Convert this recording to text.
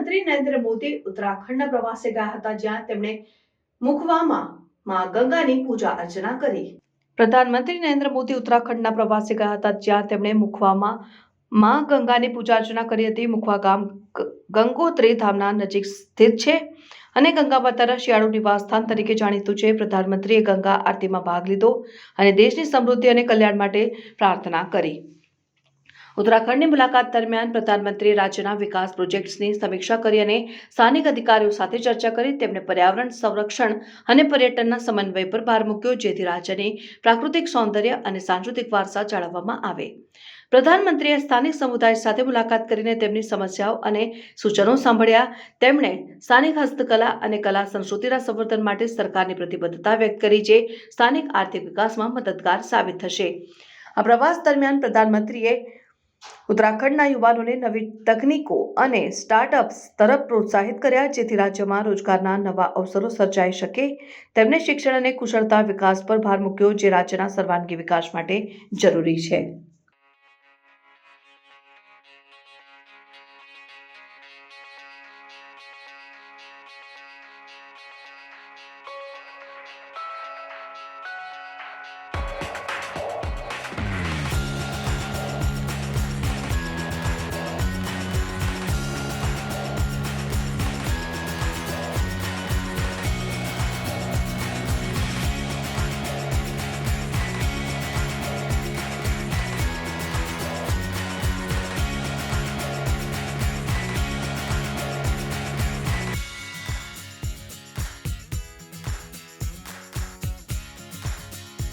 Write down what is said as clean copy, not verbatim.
પ્રધાનમંત્રી નરેન્દ્ર મોદી ઉત્તરાખંડના પ્રવાસે ગયા હતા, જ્યાં તેમણે મુખવામાં માં ગંગાની પૂજા અર્ચના કરી. પ્રધાનમંત્રી નરેન્દ્ર મોદી ઉત્તરાખંડના પ્રવાસે ગયા હતા, જ્યાં તેમણે મુખવામાં માં ગંગાની પૂજા અર્ચના કરી હતી. મુખવા ગામ ગંગોત્રી ધામના નજીક સ્થિત છે અને ગંગા માતાના શિયાળુ નિવાસ સ્થાન તરીકે જાણીતું છે. પ્રધાનમંત્રીએ ગંગા આરતીમાં ભાગ લીધો અને દેશની સમૃદ્ધિ અને કલ્યાણ માટે પ્રાર્થના કરી. ઉત્તરાખંડની મુલાકાત દરમિયાન પ્રધાનમંત્રીએ રાજ્યના વિકાસ પ્રોજેક્ટ્સની સમીક્ષા કરી અને સ્થાનિક અધિકારીઓ સાથે ચર્ચા કરી. તેમણે પર્યાવરણ સંરક્ષણ અને પર્યટનના સમન્વય પર ભાર મૂક્યો, જેથી રાજ્યની પ્રાકૃતિક સૌંદર્ય અને સાંસ્કૃતિક વારસા જાળવવામાં આવે. પ્રધાનમંત્રીએ સ્થાનિક સમુદાય સાથે મુલાકાત કરીને તેમની સમસ્યાઓ અને સૂચનો સાંભળ્યા. તેમણે સ્થાનિક હસ્તકલા અને કલા સંસ્કૃતિના સંવર્ધન માટે સરકારની પ્રતિબદ્ધતા વ્યક્ત કરી, જે સ્થાનિક આર્થિક વિકાસમાં મદદગાર સાબિત થશે. આ પ્રવાસ દરમિયાન પ્રધાનમંત્રીએ ઉત્તરાખંડના યુવાનોને નવી તકનીકો અને સ્ટાર્ટઅપ્સ તરફ પ્રોત્સાહિત કર્યા, જેથી રાજ્યમાં રોજગારના નવા અવસરો સર્જાઈ શકે. તેમણે શિક્ષણ અને કુશળતા વિકાસ પર ભાર મૂક્યો, જે રાજ્યના સર્વાંગી વિકાસ માટે જરૂરી છે.